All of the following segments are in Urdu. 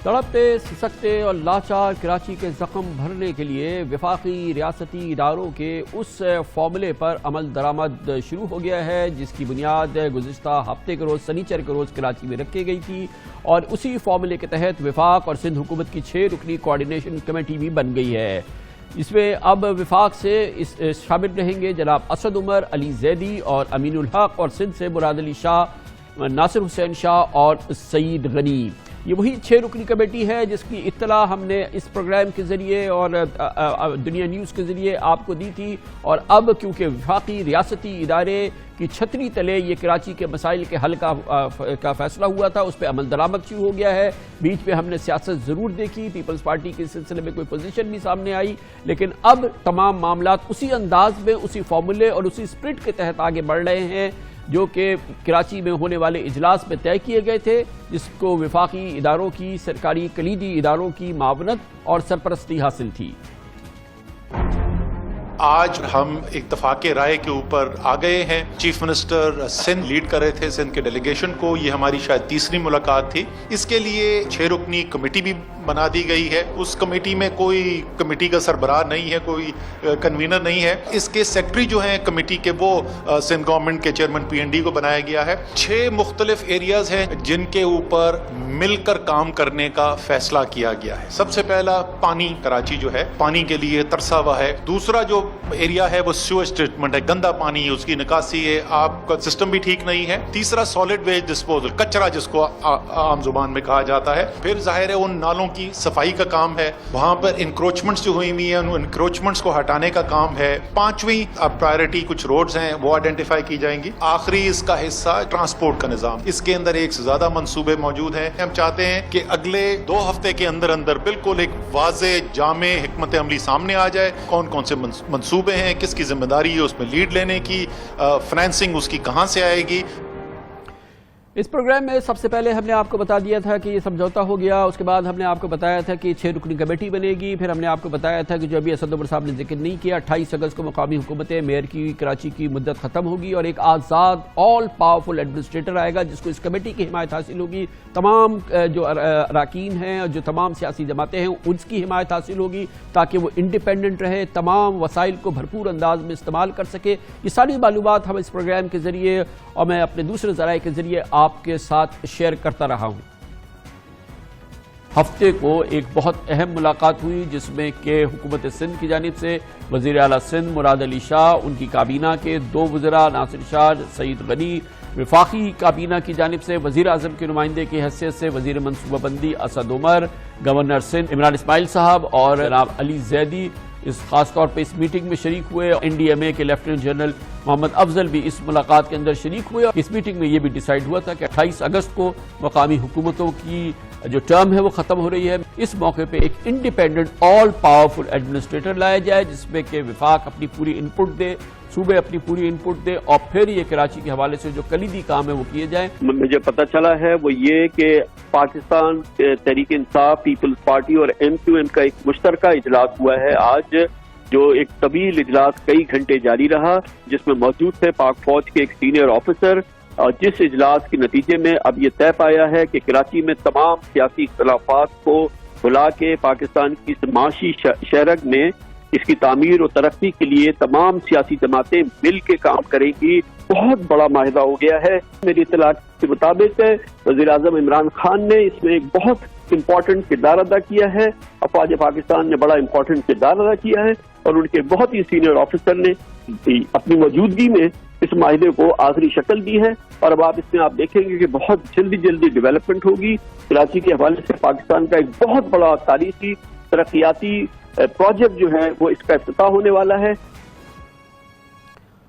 تڑپتے سسکتے اور لاچار کراچی کے زخم بھرنے کے لیے وفاقی ریاستی اداروں کے اس فارمولے پر عمل درآمد شروع ہو گیا ہے جس کی بنیاد گزشتہ ہفتے کے روز سنیچر کے روز کراچی میں رکھی گئی تھی، اور اسی فارمولے کے تحت وفاق اور سندھ حکومت کی 6 رکنی کوارڈینیشن کمیٹی بھی بن گئی ہے۔ اس میں اب وفاق سے شامل رہیں گے جناب اسد عمر، علی زیدی اور امین الحق، اور سندھ سے مراد علی شاہ، ناصر حسین شاہ اور سعید غنی۔ یہ وہی 6 رکنی کمیٹی ہے جس کی اطلاع ہم نے اس پروگرام کے ذریعے اور دنیا نیوز کے ذریعے آپ کو دی تھی، اور اب کیونکہ وفاقی ریاستی ادارے کی چھتری تلے یہ کراچی کے مسائل کے حل کا فیصلہ ہوا تھا، اس پہ عمل درآمد شروع ہو گیا ہے۔ بیچ میں ہم نے سیاست ضرور دیکھی، پیپلز پارٹی کے سلسلے میں کوئی پوزیشن نہیں سامنے آئی، لیکن اب تمام معاملات اسی انداز میں، اسی فارمولے اور اسی اسپرٹ کے تحت آگے بڑھ رہے ہیں جو کہ کراچی میں ہونے والے اجلاس میں طے کیے گئے تھے، جس کو وفاقی اداروں کی، سرکاری کلیدی اداروں کی معاونت اور سرپرستی حاصل تھی۔ آج ہم اتفاق رائے کے اوپر آ گئے ہیں۔ چیف منسٹر سندھ لیڈ کر رہے تھے سندھ کے ڈیلیگیشن کو، یہ ہماری شاید تیسری ملاقات تھی۔ اس کے لیے 6 رکنی کمیٹی بھی بنا دی گئی ہے۔ اس کمیٹی میں کوئی کمیٹی کا سربراہ نہیں ہے، کوئی کنوینر نہیں ہے۔ اس کے سیکرٹری جو ہیں کمیٹی کے وہ سندھ گورنمنٹ کے چیئرمین PND کو بنایا گیا ہے۔ 6 مختلف ایریاز ہیں جن کے اوپر مل کر کام کرنے کا فیصلہ کیا گیا ہے۔ سب سے پہلا پانی، کراچی جو ہے پانی کے لیے ترسا ہوا ہے۔ دوسرا جو ایریا ہے وہ سیویج ٹریٹمنٹ ہے، گندا پانی، اس کی نکاسی ہے، آپ کا سسٹم بھی ٹھیک نہیں ہے۔ تیسرا سالڈ ویسٹ ڈسپوزل، کچرا جس کو عام زبان میں کہا جاتا ہے۔ پھر ظاہر ہے ان نالوں کی صفائی کا کام ہے، وہاں پر انکروچمنٹس جو ہوئی ہوئی ہیں ان انکروچمنٹس کو ہٹانے کا کام ہے۔ 5ویں پرائرٹی کچھ روڈز ہیں وہ آئیڈینٹیفائی کی جائیں گی۔ آخری اس کا حصہ ٹرانسپورٹ کا نظام، اس کے اندر 1 سے زیادہ منصوبے موجود ہیں۔ ہم چاہتے ہیں کہ اگلے 2 ہفتے کے اندر بالکل ایک واضح جامع حکمت عملی سامنے آ جائے، کون کون سے منصوبے ہیں، کس کی ذمہ داری ہے اس میں لیڈ لینے کی، فنانسنگ اس کی کہاں سے آئے گی۔ اس پروگرام میں سب سے پہلے ہم نے آپ کو بتا دیا تھا کہ یہ سمجھوتا ہو گیا، اس کے بعد ہم نے آپ کو بتایا تھا کہ 6 رکنی کمیٹی بنے گی، پھر ہم نے آپ کو بتایا تھا کہ جو ابھی اسد عمر صاحب نے ذکر نہیں کیا، 28 اگست کو مقامی حکومتیں میئر کی کراچی کی مدت ختم ہوگی اور ایک آزاد آل پاورفل ایڈمنسٹریٹر آئے گا جس کو اس کمیٹی کی حمایت حاصل ہوگی۔ تمام جو اراکین ہیں اور جو تمام سیاسی جماعتیں ہیں اس کی حمایت حاصل ہوگی تاکہ وہ انڈیپینڈنٹ رہے، تمام وسائل کو بھرپور انداز میں استعمال کر سکے۔ یہ ساری معلومات ہم اس پروگرام کے ذریعے اور میں اپنے دوسرے ذرائع کے ذریعے آپ کے ساتھ شیئر کرتا رہا ہوں۔ ہفتے کو ایک بہت اہم ملاقات ہوئی جس میں کہ حکومت سندھ کی جانب سے وزیر اعلیٰ سندھ مراد علی شاہ، ان کی کابینہ کے 2 وزراء ناصر شاہ، سعید غنی، وفاقی کابینہ کی جانب سے وزیر اعظم کے نمائندے کی حیثیت سے وزیر منصوبہ بندی اسد عمر، گورنر سندھ عمران اسماعیل صاحب اور جناب علی زیدی اس خاص طور پہ اس میٹنگ میں شریک ہوئے۔ NDMA کے لیفٹیننٹ جنرل محمد افضل بھی اس ملاقات کے اندر شریک ہوئے۔ اس میٹنگ میں یہ بھی ڈیسائیڈ ہوا تھا کہ 28 اگست کو مقامی حکومتوں کی جو ٹرم ہے وہ ختم ہو رہی ہے، اس موقع پہ ایک انڈیپینڈنٹ آل پاورفل ایڈمنسٹریٹر لایا جائے جس میں کہ وفاق اپنی پوری انپٹ دے، صوبے اپنی پوری انپٹ دے، اور پھر یہ کراچی کے حوالے سے جو کلیدی کام ہے وہ کیے جائیں۔ مجھے پتہ چلا ہے وہ یہ کہ پاکستان تحریک انصاف، پیپلز پارٹی اور MQM کا ایک مشترکہ اجلاس ہوا ہے آج، جو ایک طویل اجلاس کئی گھنٹے جاری رہا، جس میں موجود تھے پاک فوج کے ایک سینئر آفیسر، اور جس اجلاس کے نتیجے میں اب یہ طے پایا ہے کہ کراچی میں تمام سیاسی اختلافات کو بھلا کے پاکستان کی معاشی شہرگ میں اس کی تعمیر و ترقی کے لیے تمام سیاسی جماعتیں مل کے کام کریں گی۔ بہت بڑا معاہدہ ہو گیا ہے۔ میری اطلاع کے مطابق وزیر اعظم عمران خان نے اس میں ایک بہت امپورٹنٹ کردار ادا کیا ہے، افواج پاکستان نے بڑا امپورٹنٹ کردار ادا کیا ہے، اور ان کے بہت ہی سینئر آفیسر نے اپنی موجودگی میں اس معاہدے کو آخری شکل دی ہے، اور اب اس میں آپ دیکھیں گے کہ بہت جلدی ڈیولپمنٹ ہوگی۔ کراچی کے حوالے سے پاکستان کا ایک بہت بڑا تاریخی ترقیاتی پروجیکٹ جو ہے وہ اس کا افتتاح ہونے والا ہے۔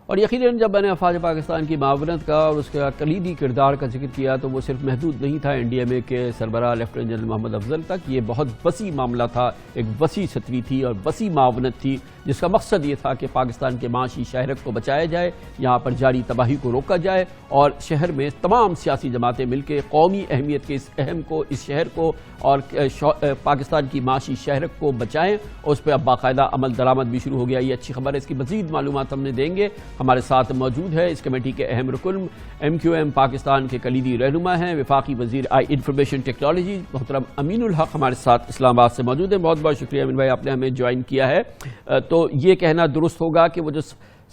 اور یقیناً جب میں نے افواج پاکستان کی معاونت کا اور اس کا کلیدی کردار کا ذکر کیا تو وہ صرف محدود نہیں تھا NDMA کے سربراہ لیفٹیننٹ جنرل محمد افضل تک، یہ بہت وسیع معاملہ تھا، ایک وسیع چھتری تھی اور وسیع معاونت تھی جس کا مقصد یہ تھا کہ پاکستان کے معاشی شہرک کو بچایا جائے، یہاں پر جاری تباہی کو روکا جائے، اور شہر میں تمام سیاسی جماعتیں مل کے قومی اہمیت کے اس شہر کو اور پاکستان کی معاشی شہرک کو بچائیں، اور اس پہ اب باقاعدہ عمل درآمد بھی شروع ہو گیا۔ یہ اچھی خبر ہے، اس کی مزید معلومات ہم نے دیں گے۔ ہمارے ساتھ موجود ہے اس کمیٹی کے اہم رکن MQM پاکستان کے کلیدی رہنما ہیں وفاقی وزیر انفارمیشن ٹیکنالوجی محترم امین الحق ہمارے ساتھ اسلام آباد سے موجود ہیں. بہت بہت شکریہ امین بھائی, آپ نے ہمیں جوائن کیا ہے. تو یہ کہنا درست ہوگا کہ وہ جو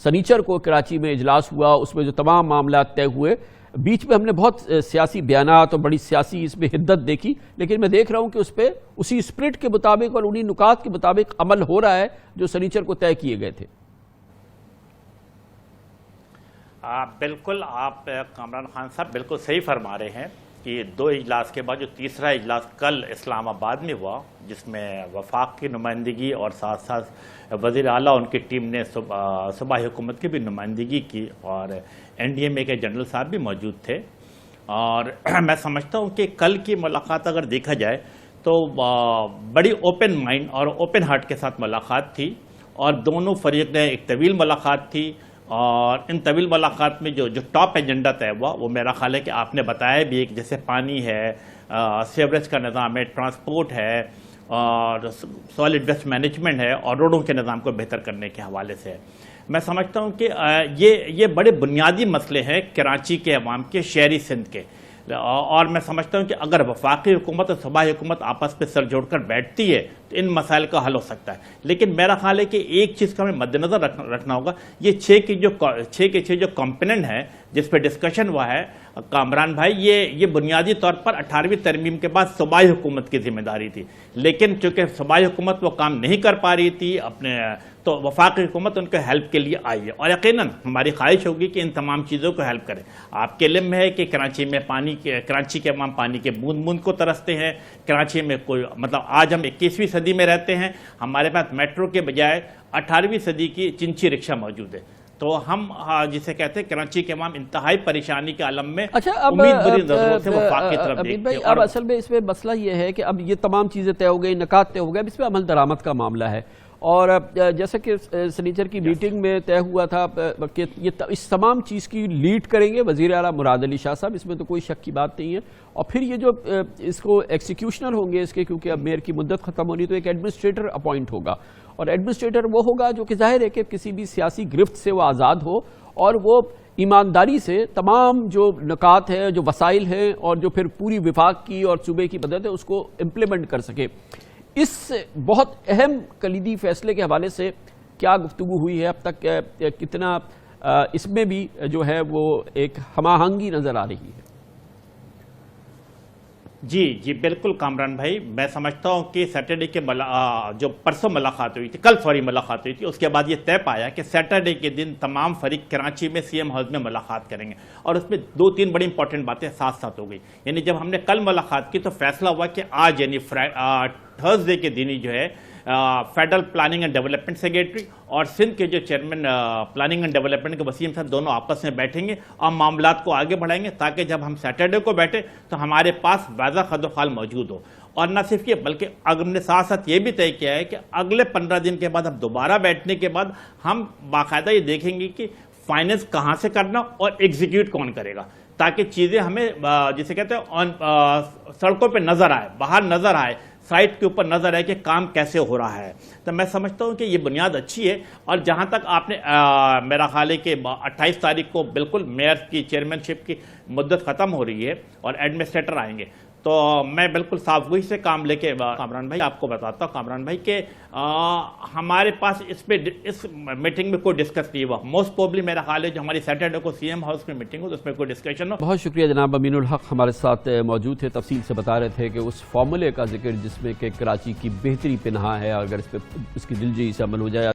سنیچر کو کراچی میں اجلاس ہوا اس میں جو تمام معاملات طے ہوئے, بیچ میں ہم نے بہت سیاسی بیانات اور بڑی سیاسی اس میں حدت دیکھی, لیکن میں دیکھ رہا ہوں کہ اس پہ اسی اسپرٹ کے مطابق اور انہی نکات کے مطابق عمل ہو رہا ہے جو سنیچر کو طے کیے گئے تھے. بالکل آپ کامران خان صاحب بالکل صحیح فرما رہے ہیں کہ 2 اجلاس کے بعد جو تیسرا اجلاس کل اسلام آباد میں ہوا, جس میں وفاق کی نمائندگی اور ساتھ ساتھ وزیر اعلیٰ ان کی ٹیم نے صوبائی حکومت کی بھی نمائندگی کی, اور NDMA کے جنرل صاحب بھی موجود تھے. اور میں سمجھتا ہوں کہ کل کی ملاقات اگر دیکھا جائے تو بڑی اوپن مائنڈ اور اوپن ہارٹ کے ساتھ ملاقات تھی, اور دونوں فریق نے ایک طویل ملاقات تھی. اور ان طویل ملاقات میں جو ٹاپ ایجنڈا طے ہوا وہ میرا خیال ہے کہ آپ نے بتایا بھی, کہ جیسے پانی ہے, سیوریج کا نظام ہے, ٹرانسپورٹ ہے, اور سالڈ ویسٹ مینجمنٹ ہے, اور روڈوں کے نظام کو بہتر کرنے کے حوالے سے. میں سمجھتا ہوں کہ یہ بڑے بنیادی مسئلے ہیں کراچی کے عوام کے, شہری سندھ کے, اور میں سمجھتا ہوں کہ اگر وفاقی حکومت اور صوبائی حکومت آپس میں سر جوڑ کر بیٹھتی ہے تو ان مسائل کا حل ہو سکتا ہے. لیکن میرا خیال ہے کہ ایک چیز کا ہمیں مد نظر رکھنا ہوگا, یہ 6 کے 6 جو کمپوننٹ ہیں جس پہ ڈسکشن ہوا ہے کامران بھائی, یہ بنیادی طور پر 18ویں ترمیم کے بعد صوبائی حکومت کی ذمہ داری تھی. لیکن چونکہ صوبائی حکومت وہ کام نہیں کر پا رہی تھی اپنے, تو وفاقی حکومت ان کے ہیلپ کے لیے آئی ہے, اور یقیناً ہماری خواہش ہوگی کہ ان تمام چیزوں کو ہیلپ کریں. آپ کے علم میں ہے کہ کراچی کے عوام پانی کے بوند بوند کو ترستے ہیں. کراچی میں کوئی آج ہم 21ویں صدی میں رہتے ہیں, ہمارے پاس میٹرو کے بجائے 18ویں صدی کی چنچی رکشہ موجود ہے. تو ہم جسے کہتے ہیں کراچی کے عوام انتہائی پریشانی کے عالم میں امید بری نظروں سے وفاق کی طرف دیکھتے ہیں. اب اصل میں اس میں مسئلہ یہ ہے کہ اب یہ تمام چیزیں طے ہو گئی, نکات طے ہو گئے, اب اس میں عمل درآمد کا معاملہ ہے. اور جیسا کہ سنیچر کی میٹنگ میں طے ہوا تھا کہ اس تمام چیز کی لیڈ کریں گے وزیر اعلیٰ مراد علی شاہ صاحب, اس میں تو کوئی شک کی بات نہیں ہے. اور پھر یہ جو اس کو ایکسیکیوشنر ہوں گے اس کے, کیونکہ اب میئر کی مدت ختم ہونی, تو ایک ایڈمنسٹریٹر اپوائنٹ ہوگا, اور ایڈمنسٹریٹر وہ ہوگا جو کہ ظاہر ہے کہ کسی بھی سیاسی گرفت سے وہ آزاد ہو, اور وہ ایمانداری سے تمام جو نکات ہیں, جو وسائل ہیں, اور جو پھر پوری وفاق کی اور صوبے کی مدد ہے اس کو امپلیمنٹ کر سکے. اس بہت اہم کلیدی فیصلے کے حوالے سے کیا گفتگو ہوئی ہے اب تک, کتنا اس میں بھی جو ہے وہ ایک ہم آہنگی نظر آ رہی ہے؟ جی بالکل کامران بھائی, میں سمجھتا ہوں کہ سیٹرڈے کے جو پرسوں ملاقات ہوئی تھی, کل ملاقات ہوئی تھی, اس کے بعد یہ طے پایا کہ سیٹرڈے کے دن تمام فریق کراچی میں CM ہاؤس میں ملاقات کریں گے, اور اس میں 2-3 بڑی امپورٹنٹ باتیں ساتھ ساتھ ہو گئی. یعنی جب ہم نے کل ملاقات کی تو فیصلہ ہوا کہ آج یعنی تھرسڈے کے دن ہی جو ہے federal planning and development secretary اور سندھ کے جو چیئرمین پلاننگ اینڈ ڈیولپمنٹ کے وسیم صاحب دونوں آپس میں بیٹھیں گے اور معاملات کو آگے بڑھائیں گے, تاکہ جب ہم سیٹرڈے کو بیٹھے تو ہمارے پاس واضح خد و خال موجود ہو. اور نہ صرف یہ بلکہ ہم نے ساتھ ساتھ یہ بھی طے کیا ہے کہ اگلے 15 دن کے بعد اب دوبارہ بیٹھنے کے بعد ہم باقاعدہ یہ دیکھیں گے کہ فائننس کہاں سے کرنا اور ایگزیکیوٹ کون کرے گا, تاکہ چیزیں ہمیں جسے کہتے ہیں سڑکوں پہ نظر آئے, باہر نظر آئے, سائٹ کے اوپر نظر ہے کہ کام کیسے ہو رہا ہے. تو میں سمجھتا ہوں کہ یہ بنیاد اچھی ہے. اور جہاں تک آپ نے میرا خیال ہے کہ 28 تاریخ کو بالکل میئر کی چیئرمین شپ کی مدت ختم ہو رہی ہے اور ایڈمنسٹریٹر آئیں گے, تو میں بالکل صاف گوئی سے کام لے کے کامران بھائی آپ کو بتاتا ہوں کامران بھائی کہ ہمارے پاس اس میٹنگ میں کوئی ڈسکس نہیں ہوا. موسٹ پروبلی میرا خیال ہے جو ہماری سیٹرڈے کو CM ہاؤس میں میٹنگ ہو تو اس میں کوئی ڈسکشن ہو. بہت شکریہ جناب امین الحق, ہمارے ساتھ موجود تھے, تفصیل سے بتا رہے تھے کہ اس فارمولے کا ذکر جس میں کہ کراچی کی بہتری پنہا ہے, اگر اس پہ اس کی دلجوئی سے عمل ہو جائے